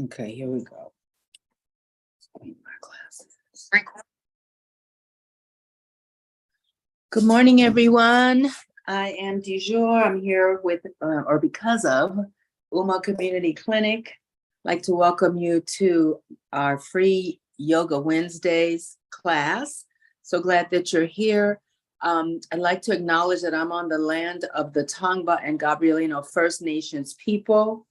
Okay, here we go. My glasses. Good morning, everyone. I am DeJur. I'm here with, or because of, Uma Community Clinic. I'd like to welcome you to our free Yoga Wednesdays class. So glad that you're here. I'd like to acknowledge that I'm on the land of the Tongva and Gabrielino First Nations peoples.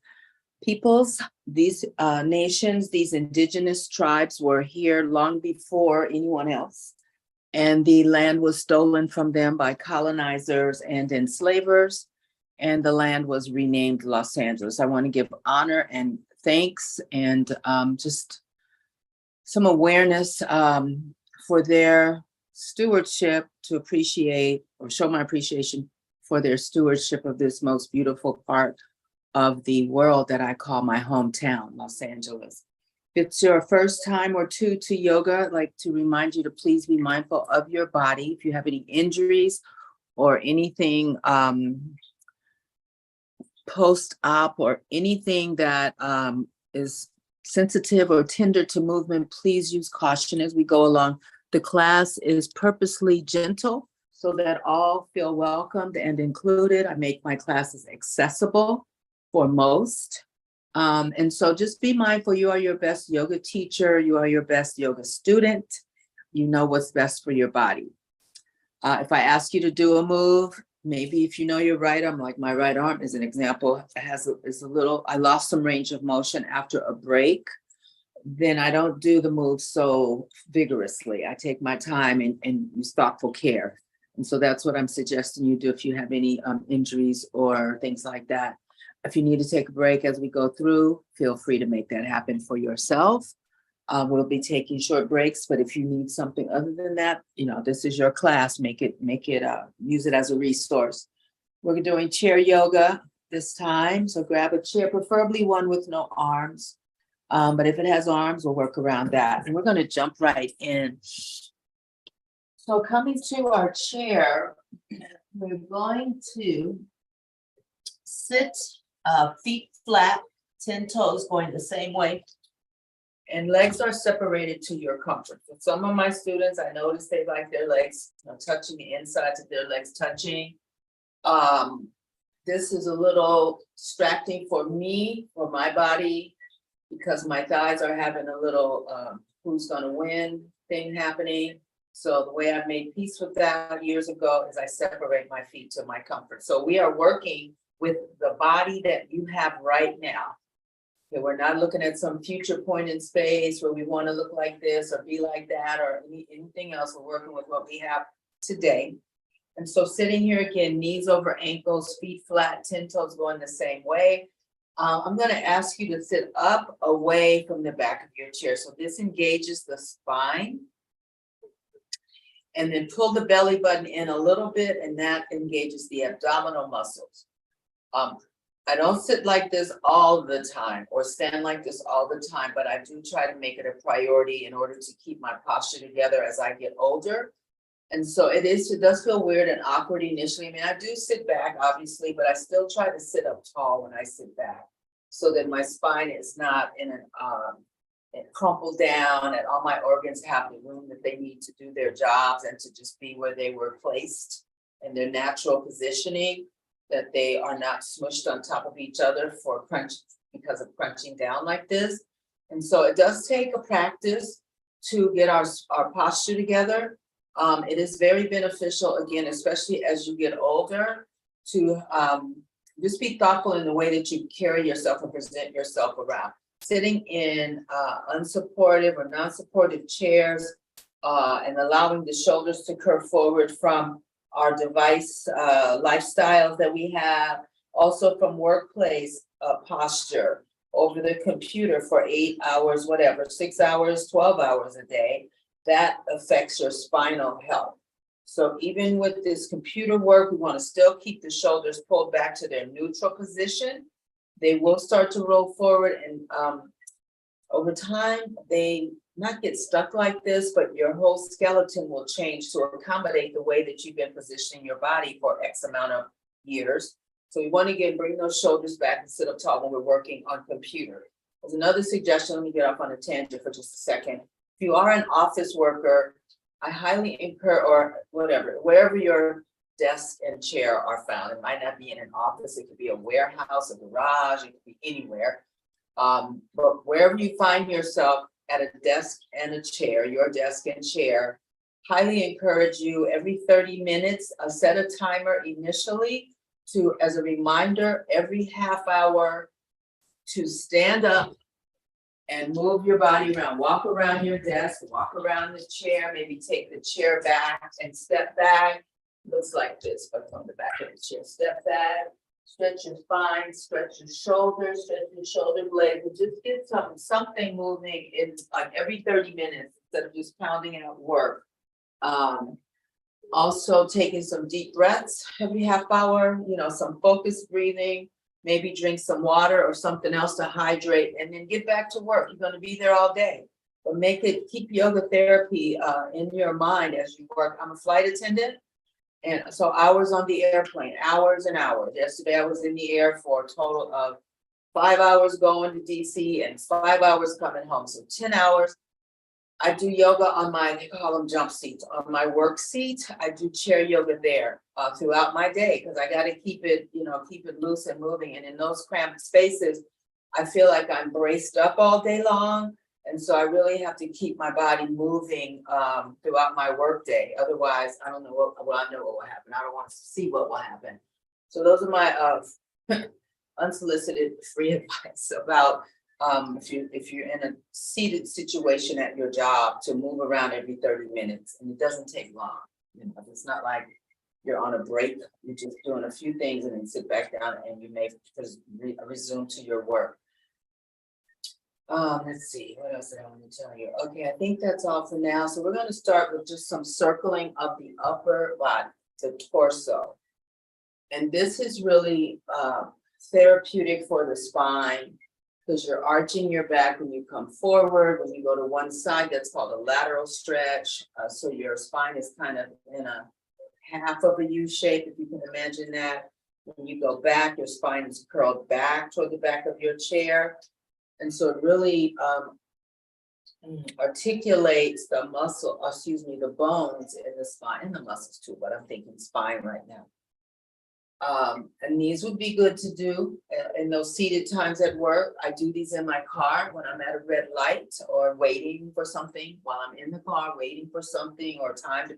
These nations, these indigenous tribes were here long before anyone else. And the land was stolen from them by colonizers and enslavers, and the land was renamed Los Angeles. I want to give honor and thanks and just some awareness for their stewardship, to appreciate or show my appreciation for their stewardship of this most beautiful part of the world that I call my hometown, Los Angeles. If it's your first time or two to yoga, I'd like to remind you to please be mindful of your body. If you have any injuries or anything post-op or anything that is sensitive or tender to movement, please use caution as we go along. The class is purposely gentle so that all feel welcomed and included. I make my classes accessible for most. And so just be mindful, you are your best yoga teacher, you are your best yoga student, you know what's best for your body. If I ask you to do a move, maybe if you know your right arm, like my right arm is an example, I lost some range of motion after a break, then I don't do the move so vigorously. I take my time and use thoughtful care. And so that's what I'm suggesting you do if you have any injuries or things like that. If you need to take a break as we go through, feel free to make that happen for yourself. We'll be taking short breaks, but if you need something other than that, this is your class. Use it as a resource. We're doing chair yoga this time. So grab a chair, preferably one with no arms. But if it has arms, we'll work around that. And we're going to jump right in. So coming to our chair, we're going to sit feet flat, 10 toes going the same way, and legs are separated to your comfort. For some of my students, I notice they like their legs touching the insides of their legs touching. This is a little distracting for me, for my body, because my thighs are having a little who's gonna win thing happening. So the way I made peace with that years ago is I separate my feet to my comfort. So we are working with the body that you have right now. Okay, we're not looking at some future point in space where we want to look like this or be like that or anything else. We're working with what we have today. And so sitting here again, knees over ankles, feet flat, 10 toes going the same way. I'm going to ask you to sit up away from the back of your chair. So this engages the spine. And then pull the belly button in a little bit, and that engages the abdominal muscles. I don't sit like this all the time or stand like this all the time, but I do try to make it a priority in order to keep my posture together as I get older. And so it does feel weird and awkward initially. I mean, I do sit back, obviously, but I still try to sit up tall when I sit back so that my spine is not crumpled down and all my organs have the room that they need to do their jobs and to just be where they were placed in their natural positioning, that they are not smushed on top of each other because of crunching down like this. And so it does take a practice to get our posture together. It is very beneficial, again, especially as you get older, to just be thoughtful in the way that you carry yourself and present yourself around. Sitting in unsupportive or non-supportive chairs and allowing the shoulders to curve forward from our device lifestyles that we have, also from workplace posture over the computer for 8 hours, whatever, 6 hours, 12 hours a day, that affects your spinal health. So even with this computer work, we want to still keep the shoulders pulled back to their neutral position. They will start to roll forward, and over time, they not get stuck like this, but your whole skeleton will change to accommodate the way that you've been positioning your body for X amount of years. So we want to bring those shoulders back and sit up tall when we're working on computer. As another suggestion, let me get off on a tangent for just a second. If you are an office worker, I highly encourage, or whatever, wherever your desk and chair are found, it might not be in an office, it could be a warehouse, a garage, it could be anywhere. But wherever you find yourself at a desk and a chair, your desk and chair, highly encourage you every 30 minutes, set a timer initially to, as a reminder, every half hour to stand up and move your body around, walk around your desk, walk around the chair, maybe take the chair back and step back. Looks like this, but from the back of the chair, step back, stretch your spine, stretch your shoulders, stretch your shoulder blades, and just get something moving in like every 30 minutes instead of just pounding out work. Also taking some deep breaths every half hour, some focused breathing, maybe drink some water or something else to hydrate, and then get back to work. You're going to be there all day, but keep yoga therapy in your mind as you work. I'm a flight attendant, and so hours on the airplane, hours and hours. Yesterday I was in the air for a total of 5 hours going to DC and 5 hours coming home, so 10 hours. I do yoga on they call them jump seats, on my work seat. I do chair yoga there throughout my day because I got to keep it loose and moving. And in those cramped spaces, I feel like I'm braced up all day long. And so I really have to keep my body moving throughout my work day. Otherwise, I don't know I know what will happen. I don't want to see what will happen. So those are my unsolicited free advice about if you're in a seated situation at your job, to move around every 30 minutes, and it doesn't take long. It's not like you're on a break. You're just doing a few things and then sit back down and you may resume to your work. Let's see, what else did I want to tell you? Okay, I think that's all for now. So we're going to start with just some circling of the upper body, the torso. And this is really therapeutic for the spine, because you're arching your back when you come forward. When you go to one side, that's called a lateral stretch. So your spine is kind of in a half of a U shape, if you can imagine that. When you go back, your spine is curled back toward the back of your chair. And so it really articulates the bones in the spine, and the muscles too, but I'm thinking spine right now. And these would be good to do in those seated times at work. I do these in my car when I'm at a red light or waiting for something, while I'm in the car waiting for something, or time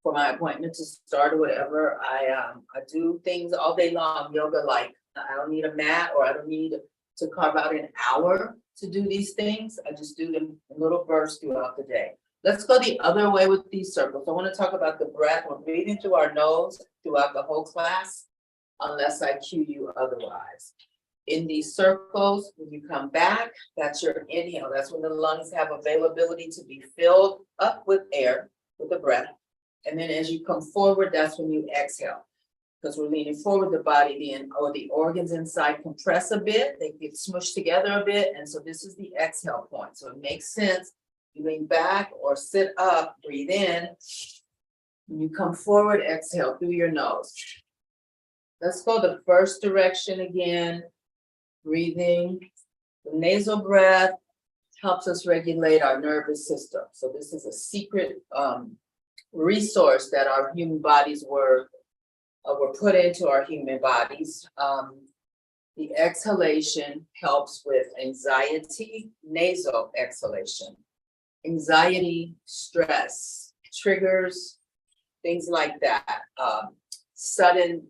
for my appointment to start or whatever. I do things all day long, yoga like. I don't need a mat, or I don't need to carve out an hour to do these things. I just do them in little bursts throughout the day. Let's go the other way with these circles. I want to talk about the breath. We're breathing through our nose throughout the whole class, unless I cue you otherwise. In these circles, when you come back, that's your inhale. That's when the lungs have availability to be filled up with air, with the breath. And then as you come forward, that's when you exhale. Because we're leaning forward, the body the organs inside compress a bit, they get smushed together a bit. And so this is the exhale point. So it makes sense. You lean back or sit up, breathe in. When you come forward, exhale through your nose. Let's go the first direction again. Breathing. The nasal breath helps us regulate our nervous system. So this is a secret resource that our human bodies were put into our human bodies. The exhalation helps with anxiety, nasal exhalation. Anxiety, stress, triggers, things like that. Sudden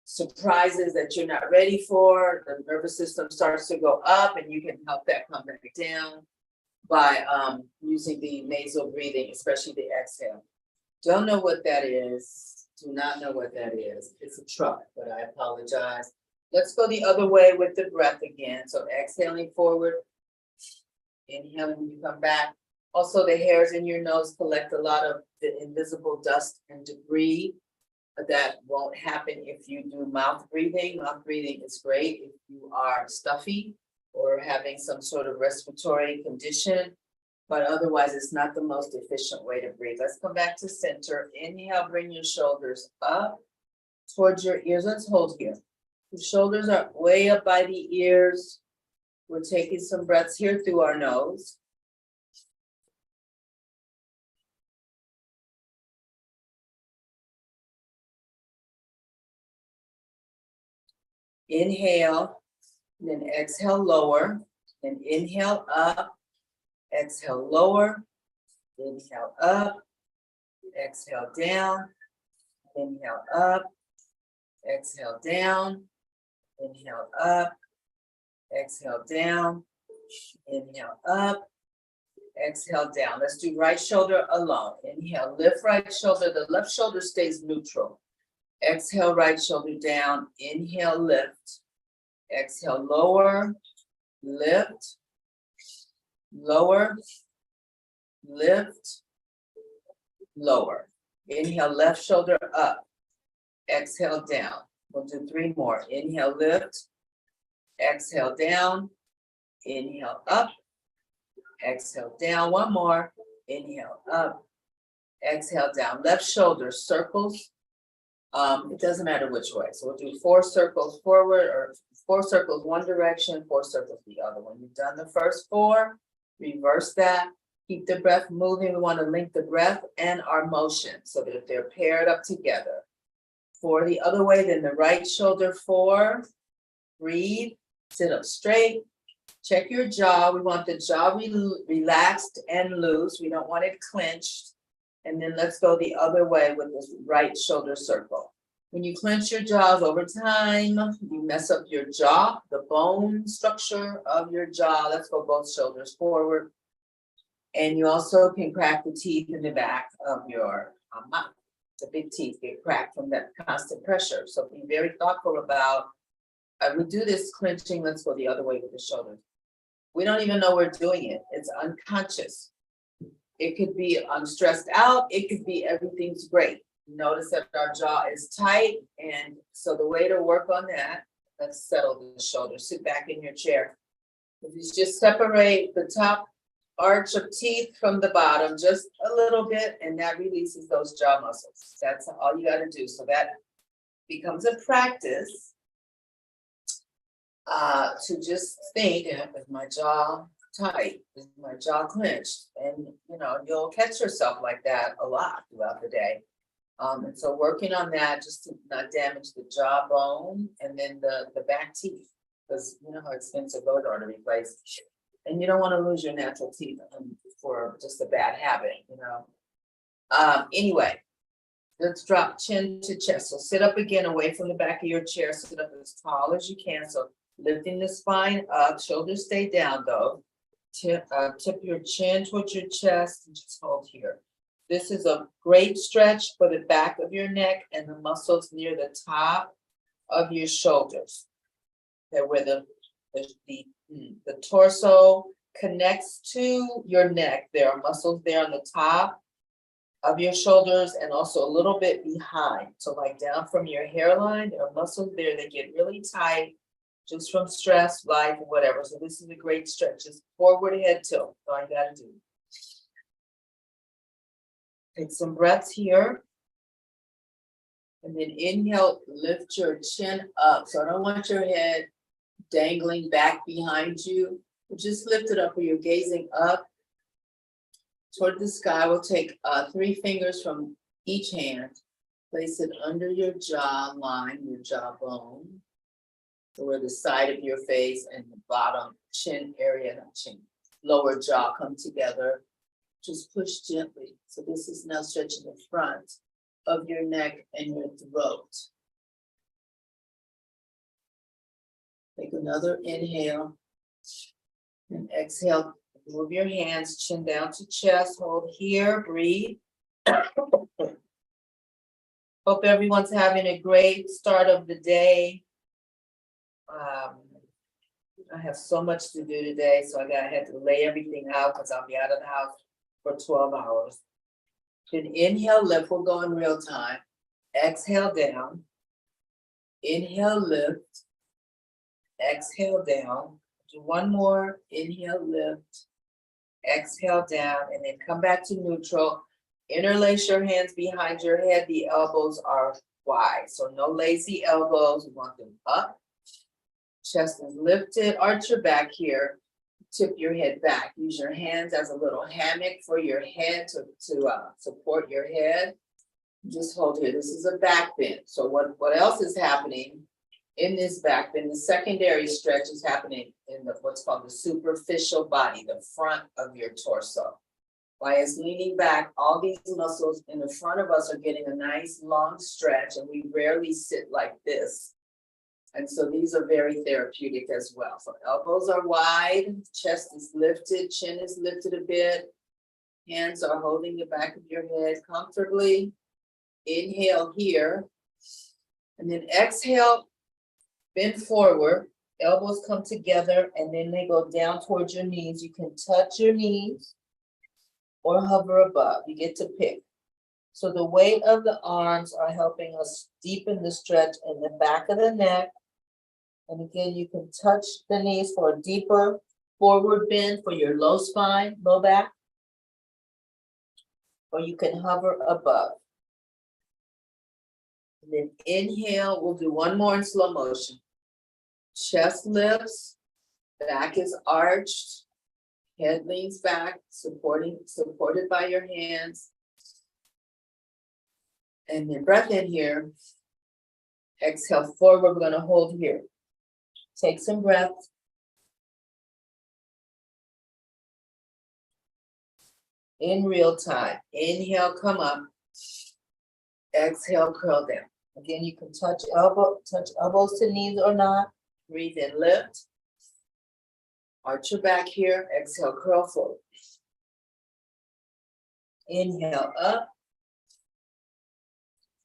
surprises that you're not ready for, the nervous system starts to go up, and you can help that come back down by using the nasal breathing, especially the exhale. Don't know what that is. Do not know what that is. It's a truck, but I apologize. Let's go the other way with the breath again. So exhaling forward. Inhaling when you come back. Also, the hairs in your nose collect a lot of the invisible dust and debris. That won't happen if you do mouth breathing. Mouth breathing is great if you are stuffy or having some sort of respiratory condition, but otherwise it's not the most efficient way to breathe. Let's come back to center. Inhale, bring your shoulders up towards your ears. Let's hold here. The shoulders are way up by the ears. We're taking some breaths here through our nose. Inhale, then exhale lower, then inhale up, exhale lower, inhale up, exhale down, inhale up, exhale down, inhale up, exhale down, inhale up, exhale down. Let's do right shoulder alone. Inhale, lift right shoulder, the left shoulder stays neutral. Exhale, right shoulder down, inhale, lift. Exhale, lower, lift, lower, lift, lower. Inhale, left shoulder up. Exhale, down. We'll do 3 more. Inhale, lift. Exhale, down. Inhale, up. Exhale, down. 1 more. Inhale, up. Exhale, down. Left shoulder circles. It doesn't matter which way. So we'll do 4 circles forward, or 4 circles one direction, 4 circles the other. When you've done the first 4, reverse that. Keep the breath moving. We want to link the breath and our motion so that they're paired up together. 4 the other way, then the right shoulder 4. Breathe, sit up straight. Check your jaw. We want the jaw relaxed and loose. We don't want it clenched. And then let's go the other way with this right shoulder circle. When you clench your jaws over time, you mess up your jaw, the bone structure of your jaw. Let's go both shoulders forward. And you also can crack the teeth in the back of your mouth. The big teeth get cracked from that constant pressure. So be very thoughtful about, we do this clenching, let's go the other way with the shoulders. We don't even know we're doing it. It's unconscious. It could be I'm stressed out. It could be everything's great. Notice that our jaw is tight. And so the way to work on that, let's settle the shoulders. Sit back in your chair. If you just separate the top arch of teeth from the bottom just a little bit, and that releases those jaw muscles. That's all you got to do. So that becomes a practice to just think, is my jaw tight? Is my jaw clenched? And you'll catch yourself like that a lot throughout the day. And so working on that just to not damage the jawbone and then the back teeth, because you know how expensive those are to replace. And you don't want to lose your natural teeth for just a bad habit, Anyway, let's drop chin to chest. So sit up again away from the back of your chair. Sit up as tall as you can. So lifting the spine up, shoulders stay down though. Tip your chin towards your chest and just hold here. This is a great stretch for the back of your neck and the muscles near the top of your shoulders. Okay, where the torso connects to your neck. There are muscles there on the top of your shoulders and also a little bit behind. So like down from your hairline, there are muscles there that get really tight just from stress, life, or whatever. So this is a great stretch. Just forward head tilt. That's all you got to do. Take some breaths here. And then inhale, lift your chin up. So I don't want your head dangling back behind you. Just lift it up where you're gazing up toward the sky. We'll take 3 fingers from each hand, place it under your jaw line, your jawbone, so where the side of your face and the bottom chin area, not chin, lower jaw come together. Just push gently. So this is now stretching the front of your neck and your throat. Take another inhale and exhale. Move your hands, chin down to chest, hold here, breathe. Hope everyone's having a great start of the day. I have so much to do today, so I had to lay everything out because I'll be out of the house for 12 hours. Then inhale, lift. We'll go in real time. Exhale down. Inhale, lift. Exhale down. Do 1 more. Inhale, lift. Exhale down, and then come back to neutral. Interlace your hands behind your head. The elbows are wide, so no lazy elbows. We want them up, Chest is lifted. Arch your back here. Tip your head back. Use your hands as a little hammock for your head to support your head. Just hold here. This is a back bend. So what else is happening in this back bend? The secondary stretch is happening in what's called the superficial body, the front of your torso. By us leaning back, all these muscles in the front of us are getting a nice long stretch, and we rarely sit like this. And so these are very therapeutic as well. So elbows are wide, chest is lifted, chin is lifted a bit. Hands are holding the back of your head comfortably. Inhale here. And then exhale, bend forward. Elbows come together and then they go down towards your knees. You can touch your knees or hover above. You get to pick. So the weight of the arms are helping us deepen the stretch in the back of the neck. And again, you can touch the knees for a deeper forward bend for your low spine, low back. Or you can hover above. And then inhale, we'll do one more in slow motion. Chest lifts, back is arched, head leans back, supported by your hands. And then breath in here. Exhale forward, we're gonna hold here. Take some breaths. In real time. Inhale, come up. Exhale, curl down. Again, you can touch elbows to knees or not. Breathe in, lift. Arch your back here. Exhale, curl forward. Inhale, up.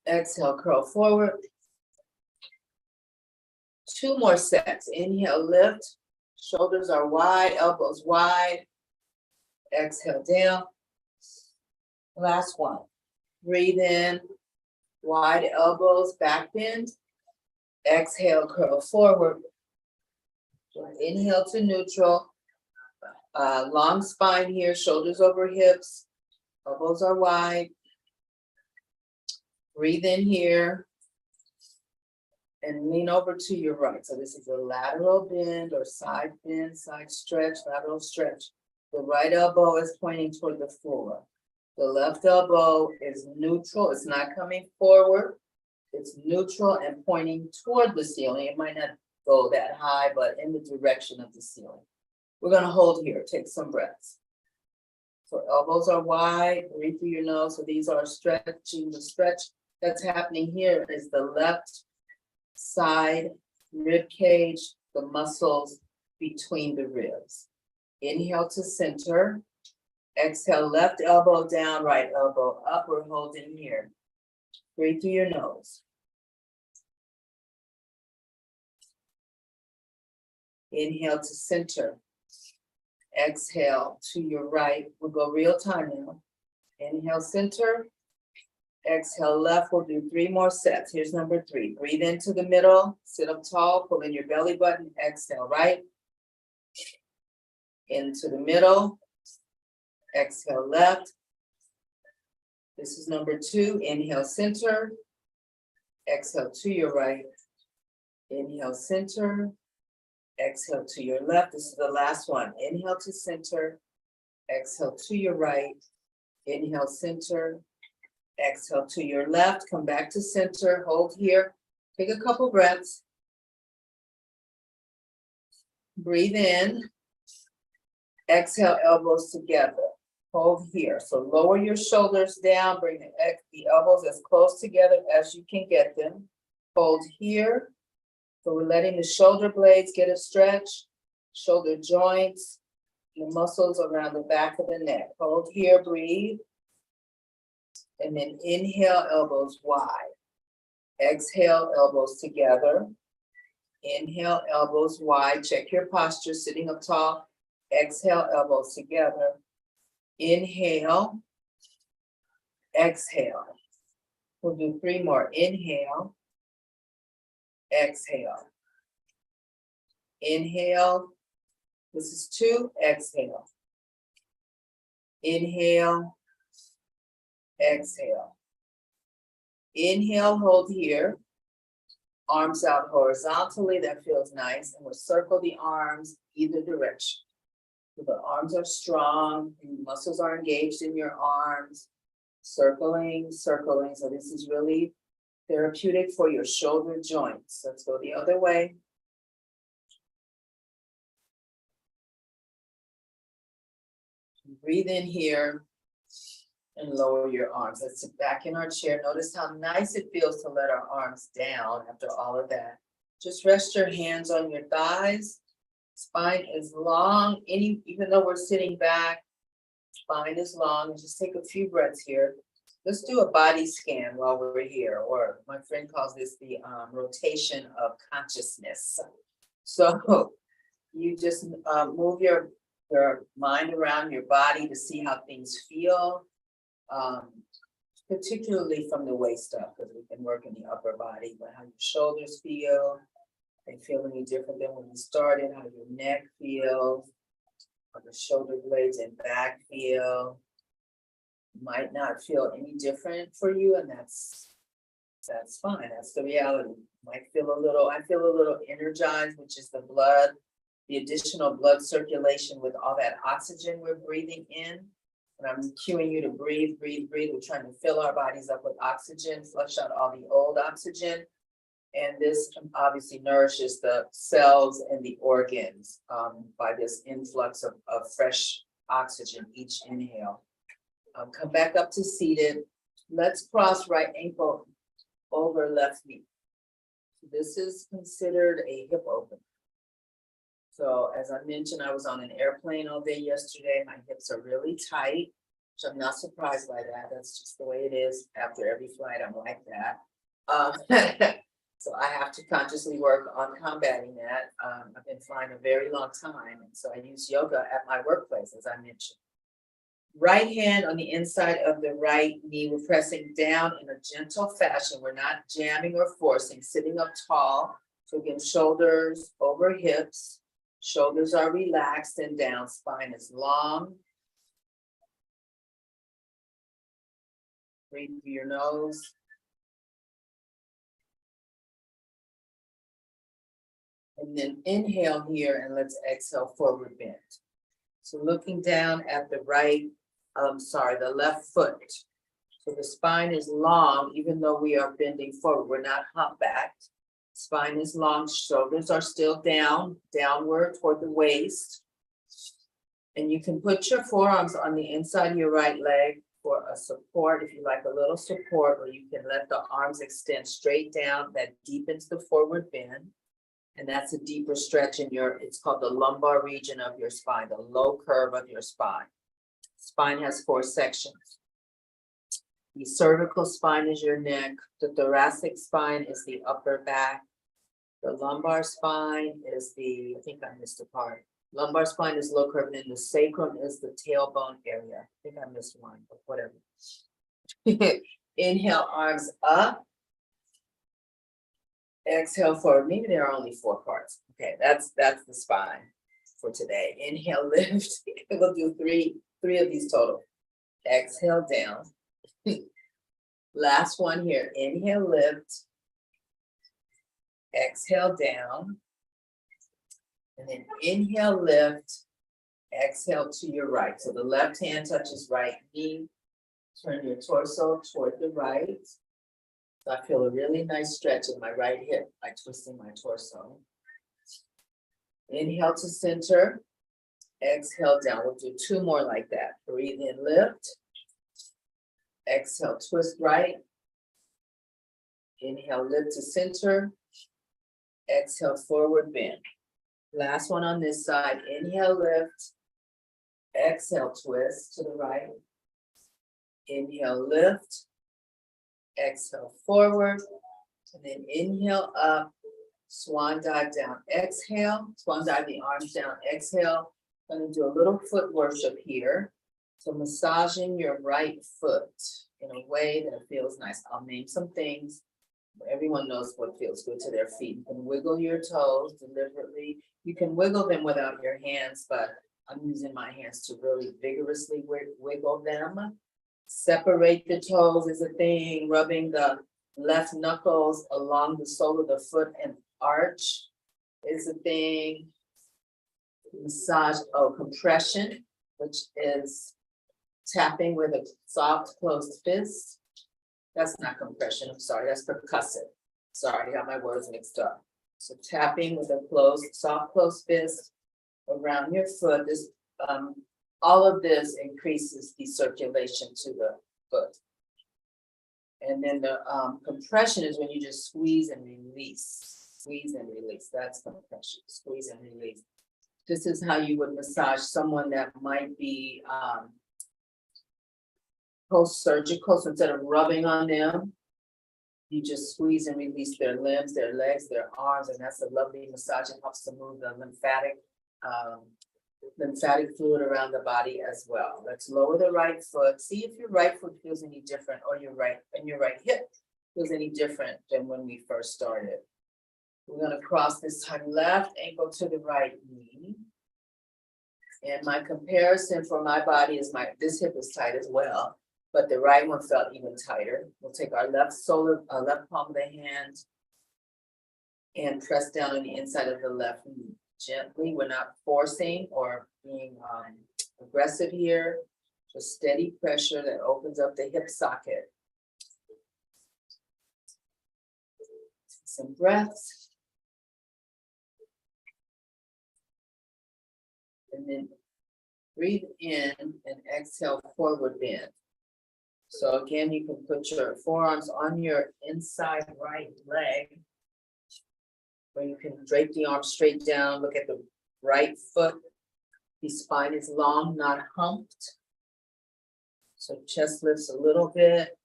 Exhale, curl forward. 2 more sets. Inhale, lift. Shoulders are wide, elbows wide. Exhale, down. Last one. Breathe in. Wide elbows, back bend. Exhale, curl forward. Inhale to neutral. Long spine here, shoulders over hips. Elbows are wide. Breathe in here. And lean over to your right. So this is a lateral bend or side bend, side stretch, lateral stretch. The right elbow is pointing toward the floor. The left elbow is neutral. It's not coming forward. It's neutral and pointing toward the ceiling. It might not go that high, but in the direction of the ceiling. We're going to hold here. Take some breaths. So elbows are wide. Breathe through your nose. So these are stretching. The stretch that's happening here is the left side rib cage, the muscles between the ribs. Inhale to center. Exhale, left elbow down, right elbow up. We're holding here. Breathe through your nose. Inhale to center. Exhale to your right. We'll go real time now. Inhale, center. Exhale, left. We'll do 3 more sets. Here's number 3. Breathe into the middle. Sit up tall. Pull in your belly button. Exhale, right. Into the middle. Exhale, left. This is number 2. Inhale, center. Exhale to your right. Inhale, center. Exhale to your left. This is the last one. Inhale to center. Exhale to your right. Inhale, center. Exhale to your left. Come back to center. Hold here. Take a couple breaths. Breathe in. Exhale, elbows together. Hold here. So lower your shoulders down. Bring the elbows as close together as you can get them. Hold here. So we're letting the shoulder blades get a stretch. Shoulder joints. The muscles around the back of the neck. Hold here. Breathe. And then inhale, elbows wide. Exhale, elbows together. Inhale, elbows wide. Check your posture, sitting up tall. Exhale, elbows together. Inhale. Exhale. We'll do 3 more. Inhale. Exhale. Inhale. This is 2. Exhale. Inhale. Exhale. Inhale, hold here. Arms out horizontally, that feels nice. And we'll circle the arms either direction. So the arms are strong, and muscles are engaged in your arms. Circling, circling. So this is really therapeutic for your shoulder joints. Let's go the other way. Breathe in here and lower your arms. Let's sit back in our chair. Notice how nice it feels to let our arms down after all of that. Just rest your hands on your thighs. Spine is long, even though we're sitting back, spine is long. Just take a few breaths here. Let's do a body scan while we're here, or my friend calls this the rotation of consciousness. So you just move your mind around your body to see how things feel, particularly from the waist up, because we can work in the upper body, but how your shoulders feel. They feel any different than when you started, how your neck feels, how the shoulder blades and back feel. Might not feel any different for you, and that's fine. That's the reality. I feel a little energized, which is the blood, the additional blood circulation with all that oxygen we're breathing in. And I'm cueing you to breathe, breathe, breathe. We're trying to fill our bodies up with oxygen, flush out all the old oxygen. And this obviously nourishes the cells and the organs by this influx of fresh oxygen each inhale. Come back up to seated. Let's cross right ankle over left knee. This is considered a hip opener. So as I mentioned, I was on an airplane all day yesterday. My hips are really tight, which I'm not surprised by that. That's just the way it is. After every flight, I'm like that. So I have to consciously work on combating that. I've been flying a very long time, and so I use yoga at my workplace, as I mentioned. Right hand on the inside of the right knee. We're pressing down in a gentle fashion. We're not jamming or forcing, sitting up tall. So again, shoulders over hips. Shoulders are relaxed and down. Spine is long. Breathe through your nose. And then inhale here, and let's exhale, forward bend. So looking down at the the left foot. So the spine is long, even though we are bending forward. We're not humpbacked. Spine is long, shoulders are still downward toward the waist. And you can put your forearms on the inside of your right leg for a support, if you like a little support, or you can let the arms extend straight down. That deepens the forward bend. And that's a deeper stretch in it's called the lumbar region of your spine, the low curve of your spine. Spine has 4 sections. The cervical spine is your neck. The thoracic spine is the upper back. The lumbar spine is I think I missed a part. Lumbar spine is low curve, and then the sacrum is the tailbone area. I think I missed one, but whatever. Inhale, arms up. Exhale forward. Maybe there are only 4 parts. Okay, that's the spine for today. Inhale, lift. We'll do three of these total. Exhale, down. Last one here. Inhale, lift. Exhale, down. And then inhale, lift. Exhale to your right. So the left hand touches right knee. Turn your torso toward the right. So I feel a really nice stretch in my right hip by twisting my torso. Inhale to center. Exhale down. We'll do 2 more like that. Breathe in, lift. Exhale, twist right. Inhale, lift to center. Exhale, forward bend. Last one on this side. Inhale, lift. Exhale, twist to the right. Inhale, lift. Exhale, forward. And then inhale up. Swan dive down. Exhale. Swan dive the arms down. Exhale. I'm going to do a little foot worship here. So massaging your right foot in a way that feels nice. I'll name some things. Everyone knows what feels good to their feet. You can wiggle your toes deliberately. You can wiggle them without your hands, but I'm using my hands to really vigorously wiggle them. Separate the toes is a thing. Rubbing the Left knuckles along the sole of the foot and arch is a thing. Massage, compression, which is tapping with a soft closed fist. That's not compression, I'm sorry, that's percussive. Sorry, I got my words mixed up. So tapping with a soft closed fist around your foot. This, all of this increases the circulation to the foot. And then the compression is when you just squeeze and release. Squeeze and release. That's compression. Squeeze and release. This is how you would massage someone that might be post-surgical. So instead of rubbing on them, you just squeeze and release their limbs, their legs, their arms, and that's a lovely massage. It helps to move the lymphatic fluid around the body as well. Let's lower the right foot. See if your right foot feels any different, or your right hip feels any different than when we first started. We're gonna cross this time left ankle to the right knee. And my comparison for my body is this hip is tight as well, but the right one felt even tighter. We'll take our left palm of the hand and press down on the inside of the left knee. Gently, we're not forcing or being aggressive here. Just steady pressure that opens up the hip socket. Some breaths. And then breathe in and exhale, forward bend. So again, you can put your forearms on your inside right leg, where you can drape the arm straight down, look at the right foot. The spine is long, not humped. So chest lifts a little bit.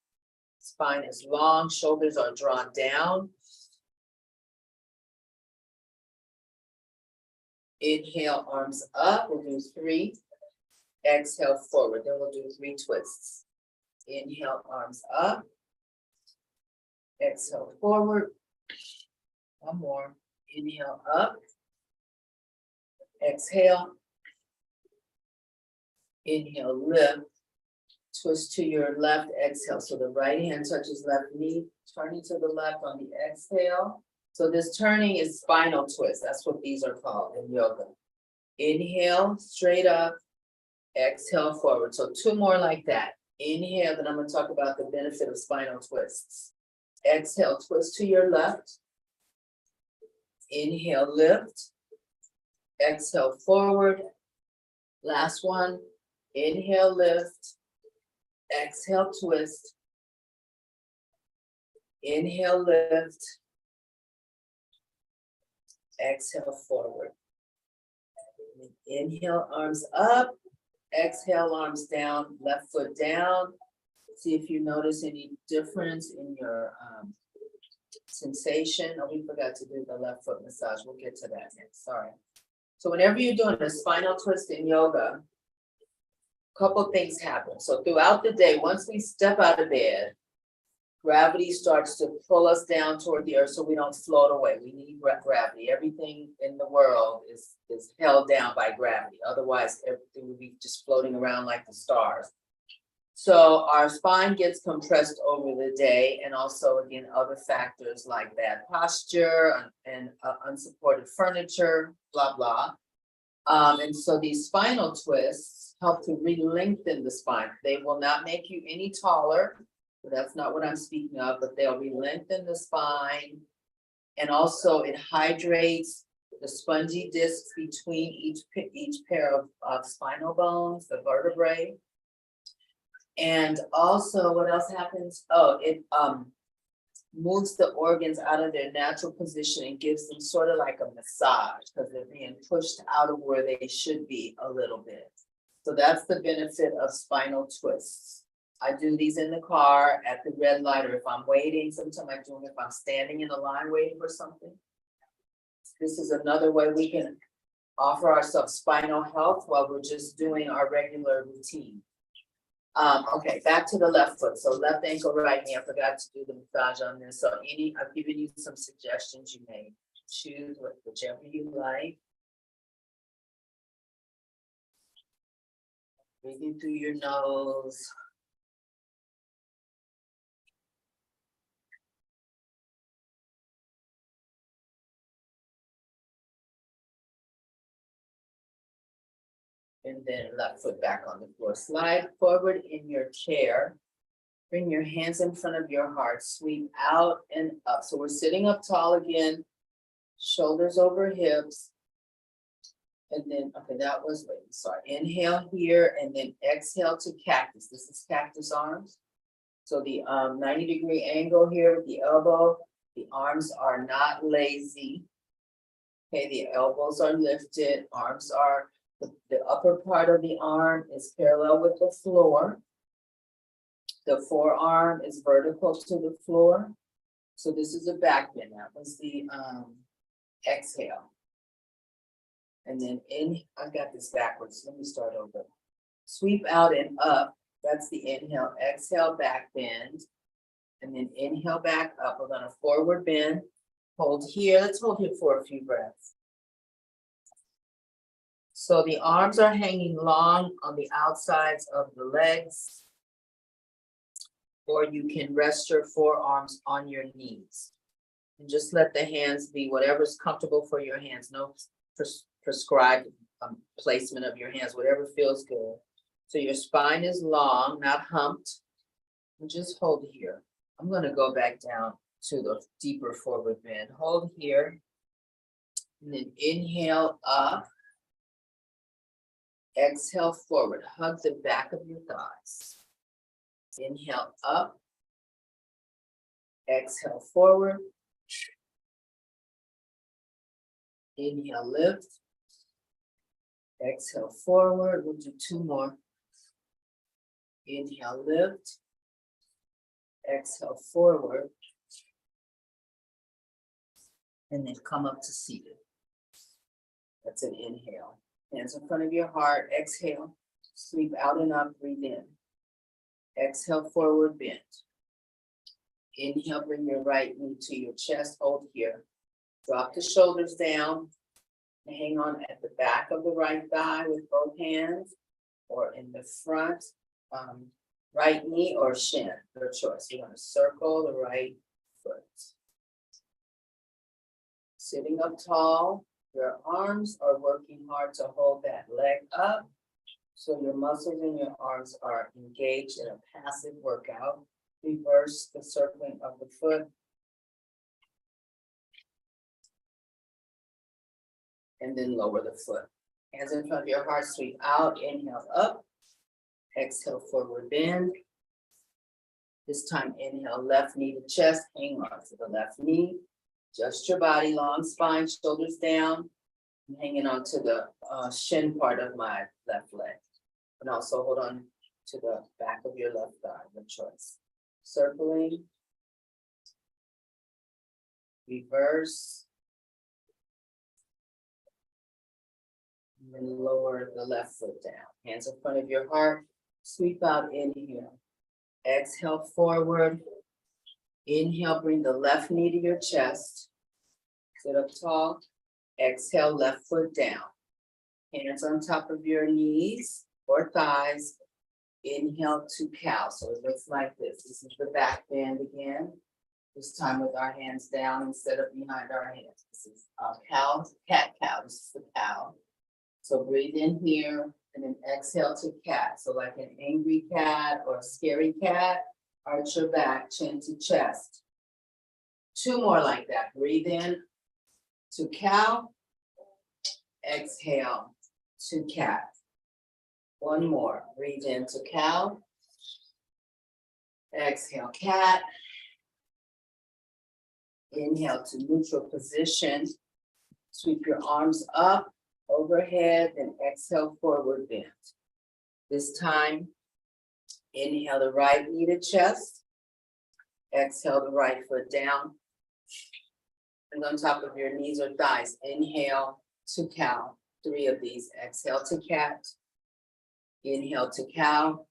Spine is long, shoulders are drawn down. Inhale, arms up, we'll do 3. Exhale, forward, then we'll do 3 twists. Inhale, arms up. Exhale, forward. One more. Inhale, up. Exhale. Inhale, lift. Twist to your left, exhale. So the right hand touches left knee, turning to the left on the exhale. So this turning is spinal twist. That's what these are called in yoga. Inhale, straight up. Exhale, forward. So 2 more like that. Inhale, then I'm going to talk about the benefit of spinal twists. Exhale, twist to your left. Inhale, lift. Exhale, forward. Last one. Inhale, lift. Exhale, twist. Inhale, lift. Exhale, forward. Inhale, arms up. Exhale, arms down, left foot down. See if you notice any difference in your sensation. Oh, we forgot to do the left foot massage. We'll get to that next, sorry. So whenever you're doing a spinal twist in yoga, a couple things happen. So throughout the day, once we step out of bed, gravity starts to pull us down toward the earth so we don't float away. We need gravity. Everything in the world is held down by gravity. Otherwise, everything would be just floating around like the stars. So our spine gets compressed over the day, and also, again, other factors like bad posture and unsupported furniture, blah, blah. And so these spinal twists help to re-lengthen the spine. They will not make you any taller. That's not what I'm speaking of, but they'll re-lengthen the spine. And also it hydrates the spongy discs between each pair of spinal bones, the vertebrae. And also what else happens? Oh, it moves the organs out of their natural position and gives them sort of like a massage, because they're being pushed out of where they should be a little bit. So that's the benefit of spinal twists. I do these in the car, at the red light, or if I'm waiting. Sometimes I do them if I'm standing in a line waiting for something. This is another way we can offer ourselves spinal health while we're just doing our regular routine. Okay, back to the left foot. So left ankle, right knee. I forgot to do the massage on this. So I've given you some suggestions. You may choose whichever you like. Breathing through your nose. And then left foot back on the floor. Slide forward in your chair. Bring your hands in front of your heart. Sweep out and up. So we're sitting up tall again. Shoulders over hips. And then, okay, that was, sorry. Inhale here and then exhale to cactus. This is cactus arms. So the 90-degree angle here with the elbow. The arms are not lazy. Okay, the elbows are lifted. Arms are, the upper part of the arm is parallel with the floor. The forearm is vertical to the floor. So this is a back bend. That was the exhale. And then I got this backwards. Let me start over. Sweep out and up. That's the inhale. Exhale, back bend. And then inhale back up. We're gonna forward bend. Hold here. Let's hold here for a few breaths. So the arms are hanging long on the outsides of the legs. Or you can rest your forearms on your knees. And just let the hands be whatever's comfortable for your hands. No prescribed placement of your hands, whatever feels good. So your spine is long, not humped. And just hold here. I'm going to go back down to the deeper forward bend. Hold here. And then inhale up. Exhale forward. Hug the back of your thighs. Inhale up. Exhale forward. Inhale, lift. Exhale forward. We'll do two more. Inhale, lift. Exhale forward. And then come up to seated. That's an inhale. Hands in front of your heart. Exhale. Sweep out and up. Breathe in. Exhale, forward bend. Inhale, bring your right knee to your chest. Hold here. Drop the shoulders down. And hang on at the back of the right thigh with both hands, or in the front, right knee or shin, your choice. You're going to circle the right foot. Sitting up tall, your arms are working hard to hold that leg up. So your muscles in your arms are engaged in a passive workout. Reverse the circling of the foot. And then lower the foot. Hands in front of your heart, sweep out, inhale up. Exhale, forward bend. This time, inhale, left knee to chest, hang on to the left knee. Adjust your body, long spine, shoulders down. I'm hanging on to the shin part of my left leg. And also hold on to the back of your left thigh, your choice. Circling. Reverse. And then lower the left foot down. Hands in front of your heart. Sweep out, inhale. Exhale forward. Inhale, bring the left knee to your chest. Sit up tall. Exhale, left foot down. Hands on top of your knees or thighs. Inhale to cow. So it looks like this. This is the back bend again. This time with our hands down instead of behind our hands. This is cow, cat cow. This is the cow. So breathe in here and then exhale to cat. So like an angry cat or a scary cat, arch your back, chin to chest. Two more like that. Breathe in to cow. Exhale to cat. One more. Breathe in to cow. Exhale, cat. Inhale to neutral position. Sweep your arms up. Overhead, and exhale, forward bend. This time, inhale the right knee to chest. Exhale the right foot down. And on top of your knees or thighs, inhale to cow. 3 of these. Exhale to cat. Inhale to cow.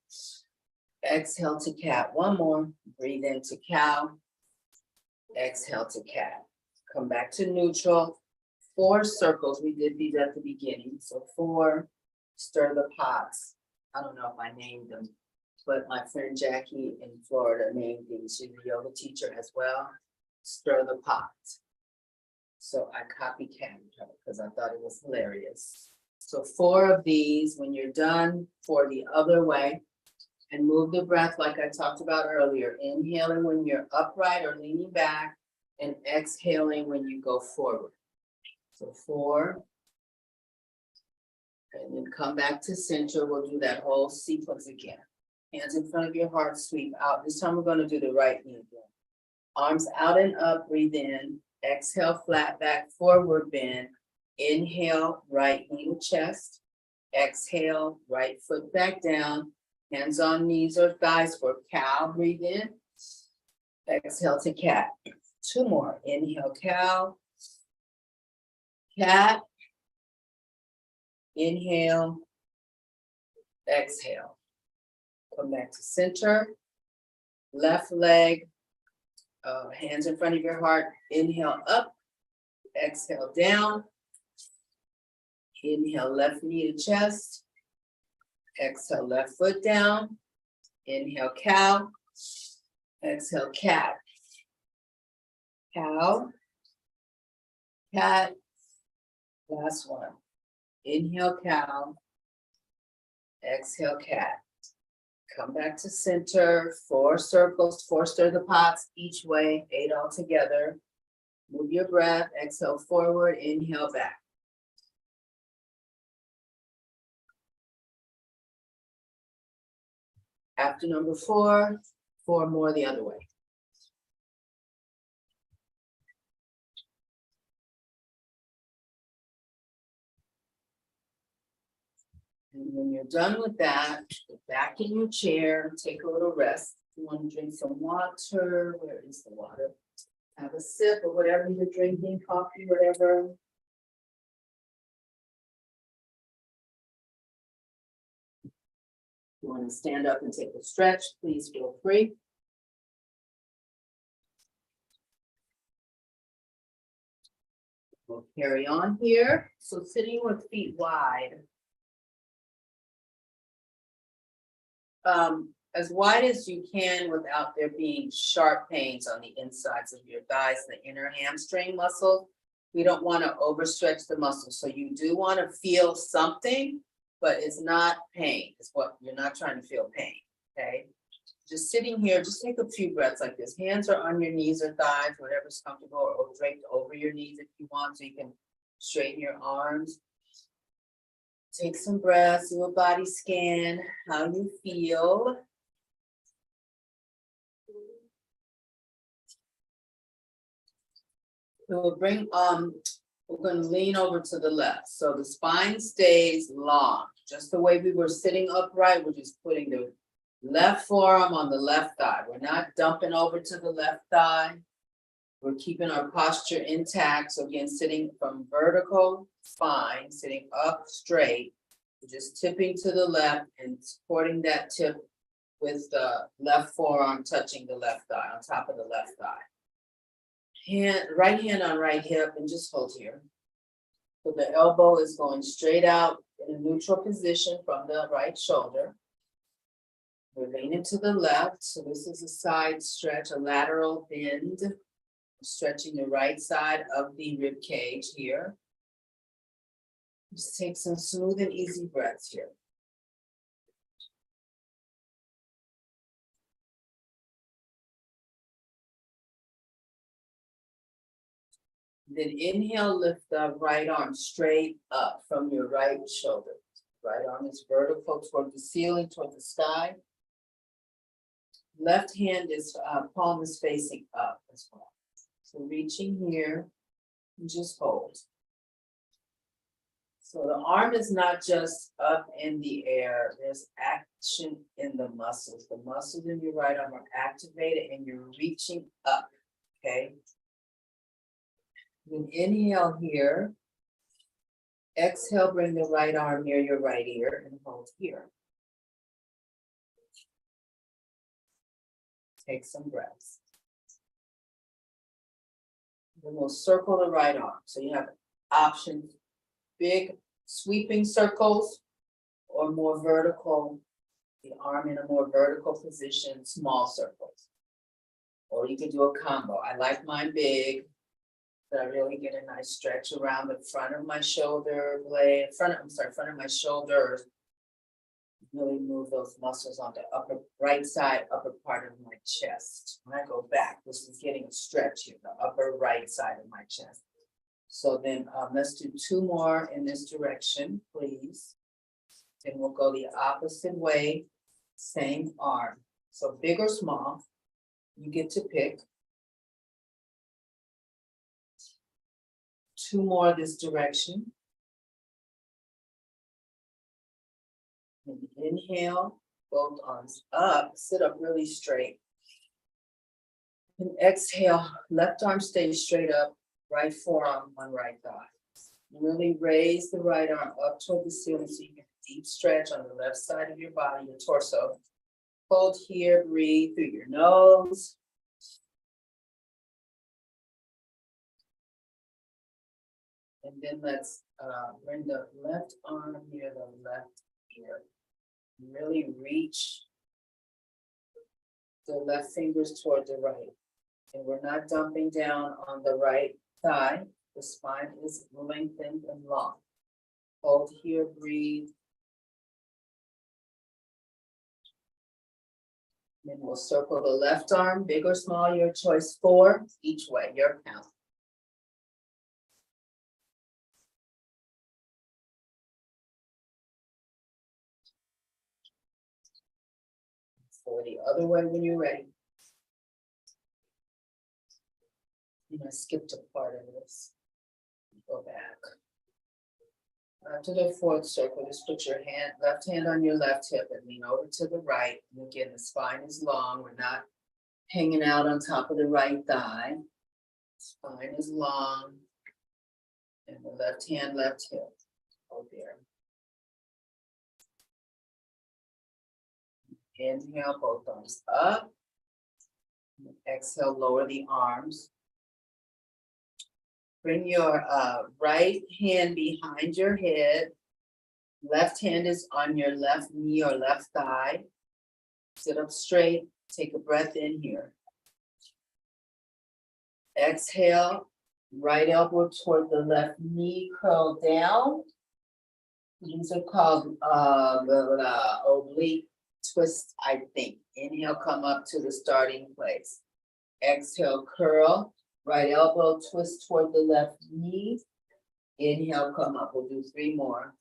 Exhale to cat. One more. Breathe into cow. Exhale to cat. Come back to neutral. 4 circles. We did these at the beginning. So 4, stir the pots. I don't know if I named them, but my friend Jackie in Florida named these. She's a yoga teacher as well. Stir the pot. So I copycatted her because I thought it was hilarious. So 4 of these. When you're done, for the other way. And move the breath like I talked about earlier. Inhaling when you're upright or leaning back, and exhaling when you go forward. So 4. And then come back to center. We'll do that whole sequence again. Hands in front of your heart, sweep out. This time we're going to do the right knee again. Arms out and up, breathe in. Exhale, flat back, forward bend. Inhale, right knee to chest. Exhale, right foot back down. Hands on knees or thighs for cow, breathe in. Exhale to cat. 2 more. Inhale, cow. Cat. Inhale. Exhale. Come back to center. Left leg. Hands in front of your heart. Inhale up. Exhale down. Inhale, left knee to chest. Exhale, left foot down. Inhale, cow. Exhale, cat. Cow. Cat. Last one. Inhale, cow. Exhale, cat. Come back to center. 4 circles, 4 stir the pots each way, 8 all together. Move your breath. Exhale forward. Inhale back. After number 4, 4 more the other way. And when you're done with that, go back in your chair, take a little rest. You want to drink some water. Where is the water? Have a sip of whatever you're drinking, coffee, whatever. If you want to stand up and take a stretch, please feel free. We'll carry on here. So sitting with feet wide. As wide as you can without there being sharp pains on the insides of your thighs, the inner hamstring muscle. We don't want to overstretch the muscle. So you do want to feel something, but it's not pain. It's what you're not trying to feel pain. Okay. Just sitting here, just take a few breaths like this. Hands are on your knees or thighs, whatever's comfortable, or draped over your knees if you want, so you can straighten your arms. Take some breaths, do a body scan, how you feel. We'll bring, we're going to lean over to the left. So the spine stays long, just the way we were sitting upright. We're just putting the left forearm on the left thigh. We're not dumping over to the left thigh. We're keeping our posture intact. So again, sitting from vertical spine, sitting up straight, we're just tipping to the left and supporting that tip with the left forearm touching the left thigh, on top of the left thigh. Right hand on right hip, and just hold here. So the elbow is going straight out in a neutral position from the right shoulder. We're leaning to the left, so this is a side stretch, a lateral bend. Stretching the right side of the rib cage here. Just take some smooth and easy breaths here. Then inhale, lift the right arm straight up from your right shoulder. Right arm is vertical toward the ceiling, toward the sky. Left hand is, palm is facing up as well. So reaching here, and just hold. So the arm is not just up in the air, there's action in the muscles. The muscles in your right arm are activated and you're reaching up, okay? Then inhale here. Exhale, bring the right arm near your right ear and hold here. Take some breaths. Then we'll circle the right arm. So you have options, big sweeping circles or more vertical, the arm in a more vertical position, small circles. Or you can do a combo. I like mine big. that I really get a nice stretch around the front of my shoulder blade, front of my shoulders. Really move those muscles on the upper right side, upper part of my chest. When I go back, this is getting a stretch here, the upper right side of my chest. So then let's do 2 more in this direction, please. Then we'll go the opposite way, same arm. So big or small, you get to pick. 2 more this direction. And inhale, both arms up, sit up really straight. And exhale, left arm stays straight up, right forearm on right thigh. Really raise the right arm up toward the ceiling so you get a deep stretch on the left side of your body, your torso. Hold here, breathe through your nose. And then let's bring the left arm near the left ear. Really reach the left fingers toward the right. And we're not dumping down on the right thigh. The spine is lengthened and long. Hold here, breathe. Then we'll circle the left arm, big or small, your choice, 4 each way, your count. For the other way when you're ready. I skipped a part of this. Go back. To the 4th circle, just put your left hand on your left hip and lean over to the right. And again, the spine is long. We're not hanging out on top of the right thigh. Spine is long. And the left hand, left hip. Hold there. Inhale, both arms up. Exhale, lower the arms. Bring your right hand behind your head. Left hand is on your left knee or left thigh. Sit up straight. Take a breath in here. Exhale. Right elbow toward the left knee. Curl down. These are called oblique twists, I think. Inhale, come up to the starting place. Exhale, curl. Right elbow twist toward the left knee. Inhale, come up. We'll do 3 more.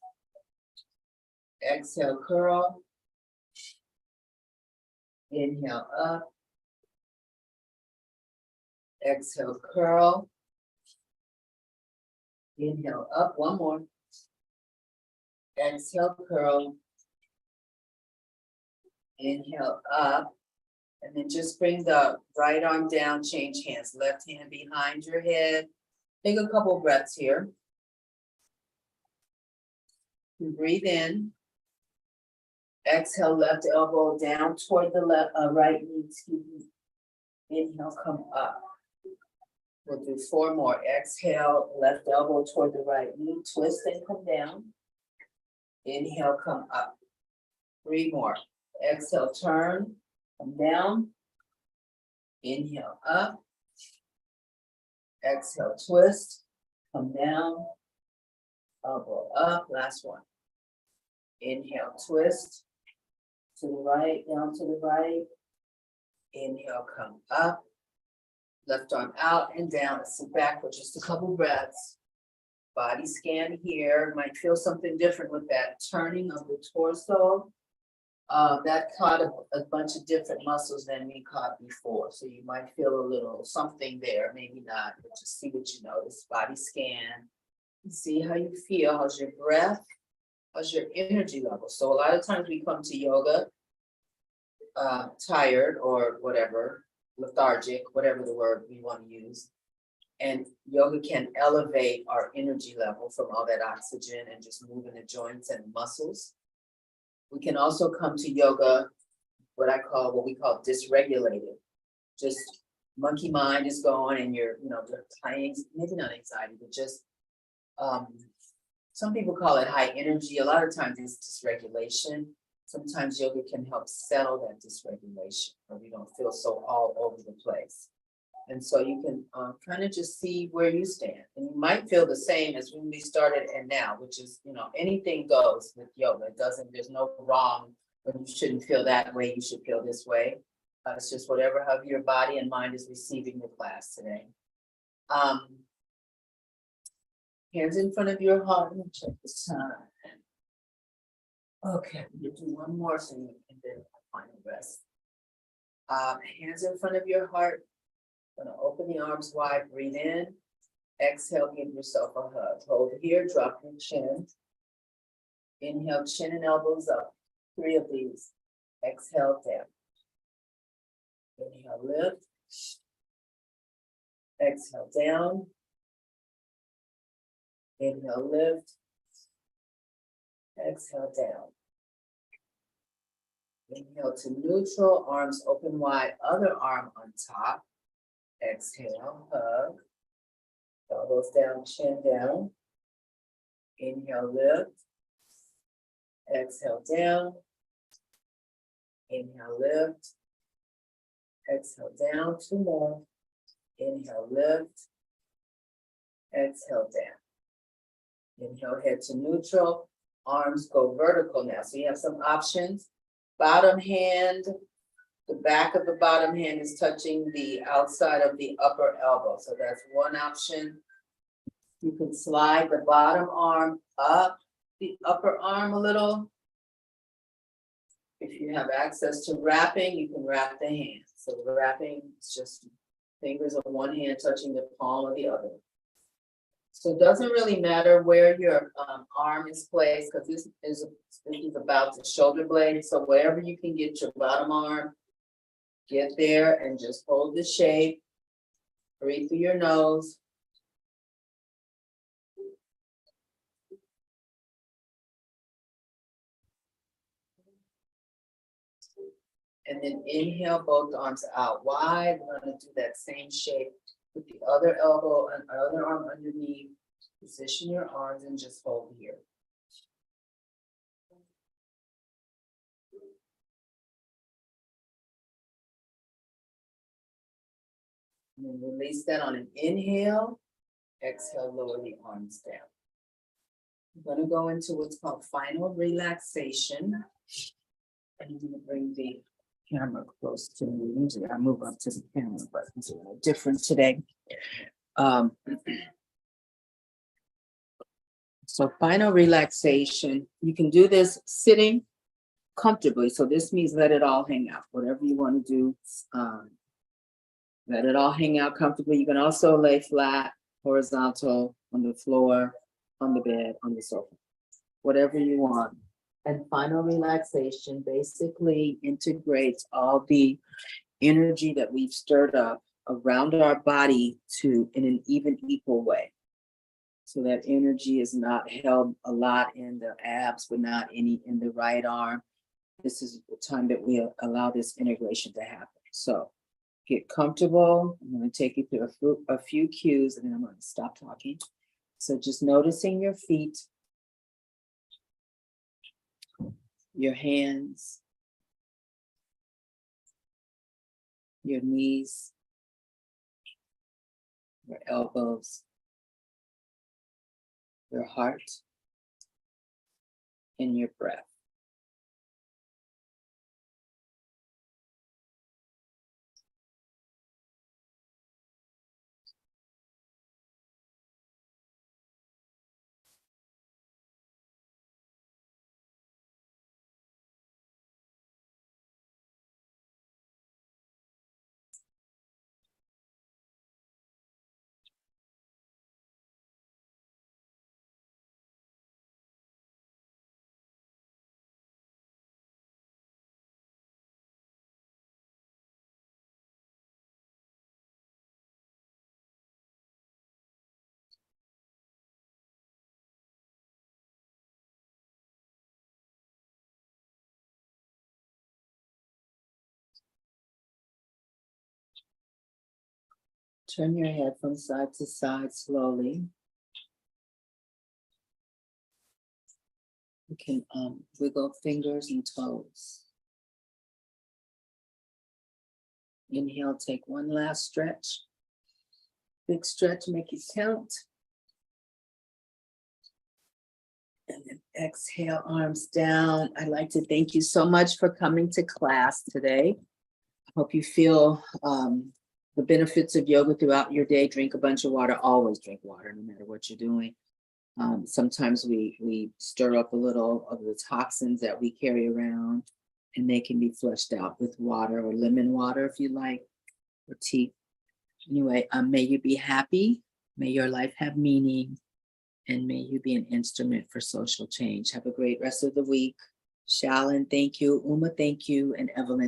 Exhale, curl. Inhale, up. Exhale, curl. Inhale, up. 1 more. Exhale, curl. Inhale, up. And then just bring the right arm down, change hands. Left hand behind your head. Take a couple breaths here. And breathe in. Exhale, left elbow down toward the right knee, excuse me. Inhale, come up. We'll do 4 more. Exhale, left elbow toward the right knee, twist and come down. Inhale, come up. 3 more. Exhale, turn. Come down. Inhale, up. Exhale, twist. Come down. Elbow up. Last one. Inhale, twist. To the right, down to the right. Inhale, come up. Left arm out and down. Sit back for just a couple breaths. Body scan here. Might feel something different with that turning of the torso. That caught a bunch of different muscles than we caught before. So you might feel a little something there, maybe not, but just see what you notice. Body scan, see how you feel. How's your breath? How's your energy level? So a lot of times we come to yoga tired or whatever, lethargic, whatever the word we want to use. And yoga can elevate our energy level from all that oxygen and just moving the joints and muscles. We can also come to yoga, what we call dysregulated. Just monkey mind is going and you're, maybe not anxiety, but just, some people call it high energy. A lot of times it's dysregulation. Sometimes yoga can help settle that dysregulation, or we don't feel so all over the place. And so you can kind of just see where you stand. And you might feel the same as when we started and now, which is, anything goes with yoga. There's no wrong, but you shouldn't feel that way. You should feel this way. It's just whatever, how your body and mind is receiving the class today. Hands in front of your heart. Let me check this time. Okay, we'll do one more so you can then find the rest. Hands in front of your heart. Gonna open the arms wide, breathe in. Exhale, give yourself a hug. Hold here, drop your chin. Inhale, chin and elbows up. 3 of these. Exhale, down. Inhale, lift. Exhale, down. Inhale, lift. Exhale, down. Inhale to neutral, arms open wide, other arm on top. Exhale, hug. Elbows down, chin down. Inhale, lift. Exhale, down. Inhale, lift. Exhale, down. 2 more. Inhale, lift. Exhale, down. Inhale, head to neutral. Arms go vertical now. So you have some options. Bottom hand, the back of the bottom hand is touching the outside of the upper elbow. So that's one option. You can slide the bottom arm up the upper arm a little. If you have access to wrapping, you can wrap the hands. So the wrapping is just fingers of one hand touching the palm of the other. So it doesn't really matter where your arm is placed, because this is about the shoulder blade. So wherever you can get your bottom arm, get there and just hold the shape. Breathe through your nose. And then inhale both arms out wide. We're going to do that same shape with the other elbow and other arm underneath. Position your arms and just hold here. And then release that on an inhale. Exhale, lower the arms down. I'm going to go into what's called final relaxation. And I'm going to bring the camera close to me. Usually I move up to the camera, but it's a little different today. So final relaxation, you can do this sitting comfortably. So this means let it all hang out, whatever you want to do. Let it all hang out comfortably. You can also lay flat, horizontal, on the floor, on the bed, on the sofa, whatever you want. And final relaxation basically integrates all the energy that we've stirred up around our body in an even equal way. So that energy is not held a lot in the abs, but not any in the right arm. This is the time that we allow this integration to happen. So get comfortable. I'm going to take you through a few cues and then I'm going to stop talking. So just noticing your feet, your hands, your knees, your elbows, your heart, and your breath. Turn your head from side to side slowly. You can wiggle fingers and toes. Inhale, take one last stretch. Big stretch, make it count. And then exhale, arms down. I'd like to thank you so much for coming to class today. I hope you feel the benefits of yoga throughout your day. Drink a bunch of water. Always drink water, no matter what you're doing. Sometimes we stir up a little of the toxins that we carry around, and they can be flushed out with water or lemon water if you like, or tea. Anyway, may you be happy. May your life have meaning. And may you be an instrument for social change. Have a great rest of the week. Shalyn, thank you. Uma, thank you. And Evelyn,